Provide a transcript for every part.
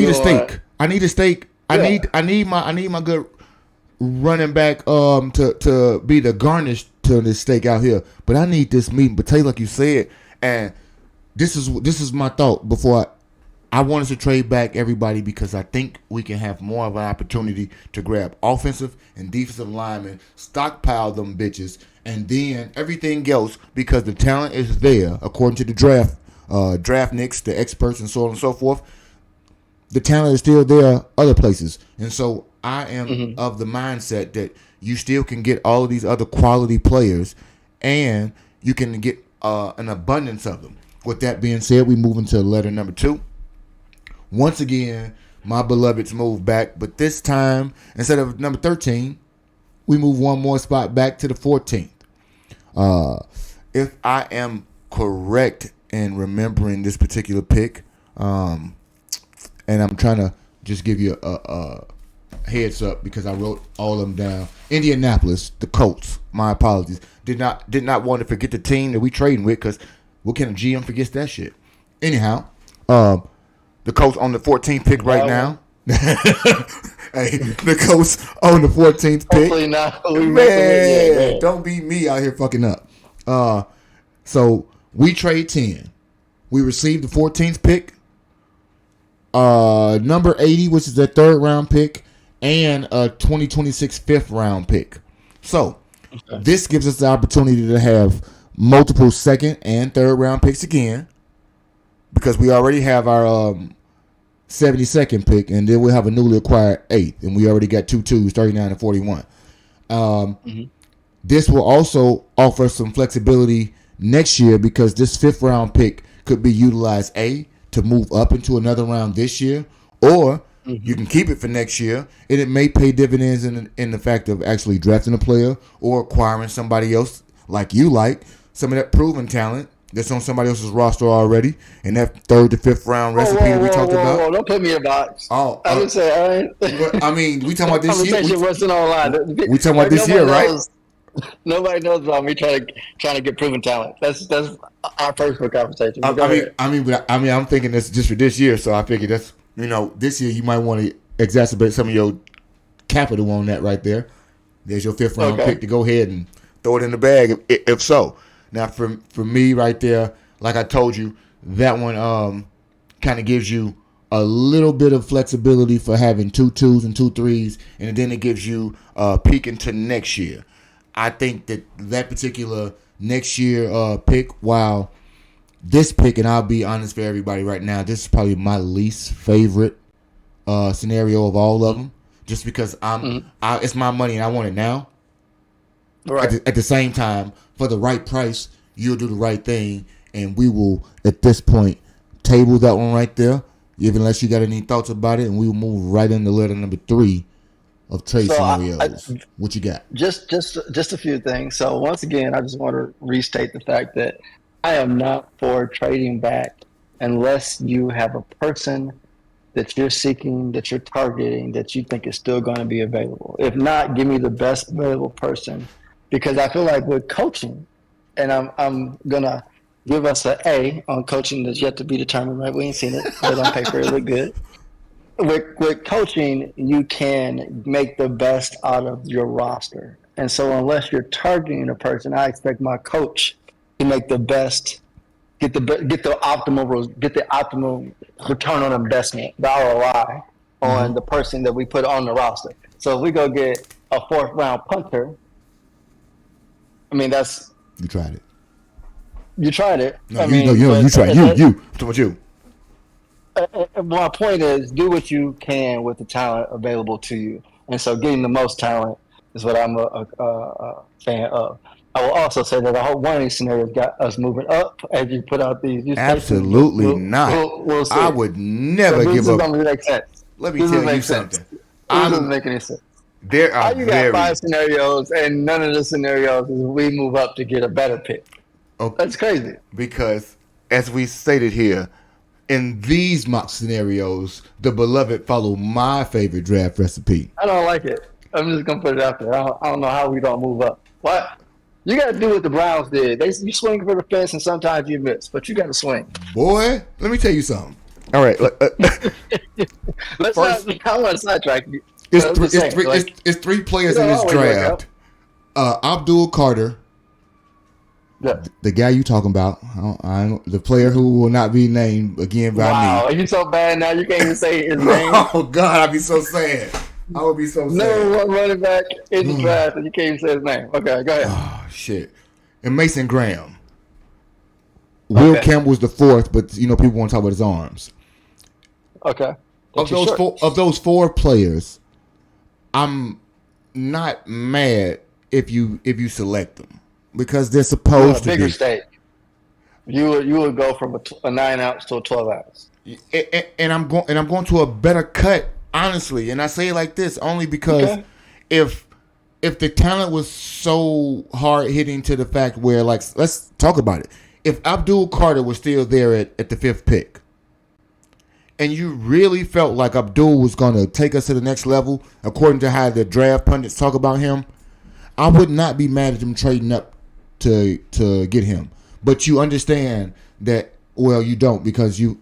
need a steak. I need a steak. Yeah. I need my good running back to be the garnish to this steak out here. But I need this meat and potato like you said. And this is my thought before I want us to trade back everybody because I think we can have more of an opportunity to grab offensive and defensive linemen, stockpile them bitches, and then everything else because the talent is there according to the draft nicks, the experts, and so on and so forth. The talent is still there other places. And so I am of the mindset that you still can get all of these other quality players and you can get an abundance of them. With that being said, we move into letter number 2. Once again, my beloveds move back, but this time, instead of number 13, we move one more spot back to the 14th. If I am correct in remembering this particular pick, and I'm trying to just give you a heads up because I wrote all of them down. Indianapolis, the Colts. My apologies. Did not want to forget the team that we trading with because what kind of GM forgets that shit? Anyhow, the Colts on the 14th pick right now. Hey, the Colts on the 14th pick. Hopefully not. Man, don't be me out here fucking up. So we trade 10. We received the 14th pick. Number 80, which is the 3rd round pick, and a 2026 5th round pick. So this gives us the opportunity to have multiple 2nd and 3rd round picks again because we already have our 72nd pick, and then we'll have a newly acquired 8th, and we already got 2 twos, 39 and 41. This will also offer some flexibility next year because this 5th round pick could be utilized to move up into another round this year, or you can keep it for next year, and it may pay dividends in the fact of actually drafting a player or acquiring somebody else like some of that proven talent that's on somebody else's roster already, and that 3rd to 5th round recipe that we talked about. Whoa, don't put me in a box. Oh, I would say, I mean, we talking about this year. Conversation wasn't online. We talking about this year, right? Nobody knows about me trying to get proven talent. That's our personal conversation. I'm thinking this just for this year, so I figured that's this year you might want to exacerbate some of your capital on that right there. There's your 5th round pick to go ahead and throw it in the bag if so. Now for me right there, like I told you, that one kind of gives you a little bit of flexibility for having 2 twos and 2 threes, and then it gives you a peek into next year. I think that particular next year pick, while this pick, and I'll be honest for everybody right now, this is probably my least favorite scenario of all of them, just because it's my money and I want it now. Right. At the same time, for the right price, you'll do the right thing, and we will, at this point, table that one right there, even unless you got any thoughts about it, and we will move right into letter number 3 of trade scenarios. What you got? Just a few things. So once again, I just want to restate the fact that I am not for trading back unless you have a person that you're seeking, that you're targeting, that you think is still going to be available. If not, give me the best available person, because I feel like with coaching, and I'm gonna give us an A on coaching that's yet to be determined. Right? We ain't seen it, but on paper it look good. With coaching, you can make the best out of your roster. And so unless you're targeting a person, I expect my coach to make the best, get the optimal return on investment, the ROI on the person that we put on the roster. So if we go get a 4th round punter, I mean, that's... You tried it. You tried it. No, you tried it. You. What about you? My point is, do what you can with the talent available to you, and so getting the most talent is what I'm a fan of. I will also say that I hope one of these scenarios got us moving up as you put out these. Absolutely not. We'll see. I would never give up. This doesn't make sense. Let me tell you something. This doesn't make any sense. There are you got 5 scenarios, and none of the scenarios is we move up to get a better pick. Okay. That's crazy. Because, as we stated here, in these mock scenarios, the beloved follow my favorite draft recipe. I don't like it. I'm just gonna put it out there. I don't know how we don't move up. What? You got to do what the Browns did. You swing for the fence, and sometimes you miss, but you got to swing. Boy, let me tell you something. All right, Let's First, not. I want to sidetrack you. it's I'm three, just saying, like, it's three players you in know, this always work out. draft. Abdul Carter, Yeah. the guy you talking about, the player who will not be named again by Wow, me. you so bad now you can't even say his name. Oh God, I'd be so sad. I would be so sad. Number one running back in the draft, and you can't even say his name. Okay, go ahead. Oh shit. And Mason Graham. Will Okay. Campbell was the fourth, but people want to talk about his arms. Okay. Of those four players, I'm not mad if you select them because they're supposed to bigger be. stake. You would go from a 9 ounce to a 12 ounce. And I'm going to a better cut, honestly. And I say it like this only because if the talent was so hard hitting to the fact where, like, let's talk about it. If Abdul Carter was still there at the fifth pick, and you really felt like Abdul was going to take us to the next level, according to how the draft pundits talk about him, I would not be mad at him trading up to get him. But you understand that, well, you don't because you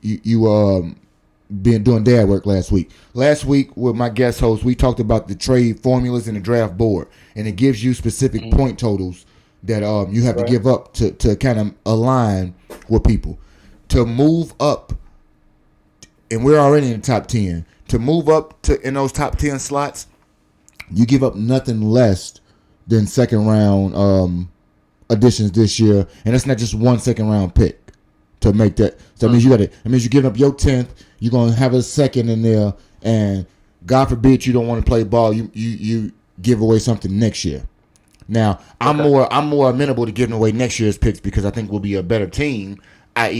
been doing dad work last week. Last week with my guest host, we talked about the trade formulas and the draft board, and it gives you specific point totals that you have to give up to kind of align with people. To move up, and we're already in the top 10, to move up to in those top 10 slots, you give up nothing less than second round additions this year, and it's not just one second round pick to make that. So that means you're giving up your 10th. You're gonna have a second in there, and God forbid you don't want to play ball. You give away something next year. Now I'm more amenable to giving away next year's picks because I think we'll be a better team, i.e.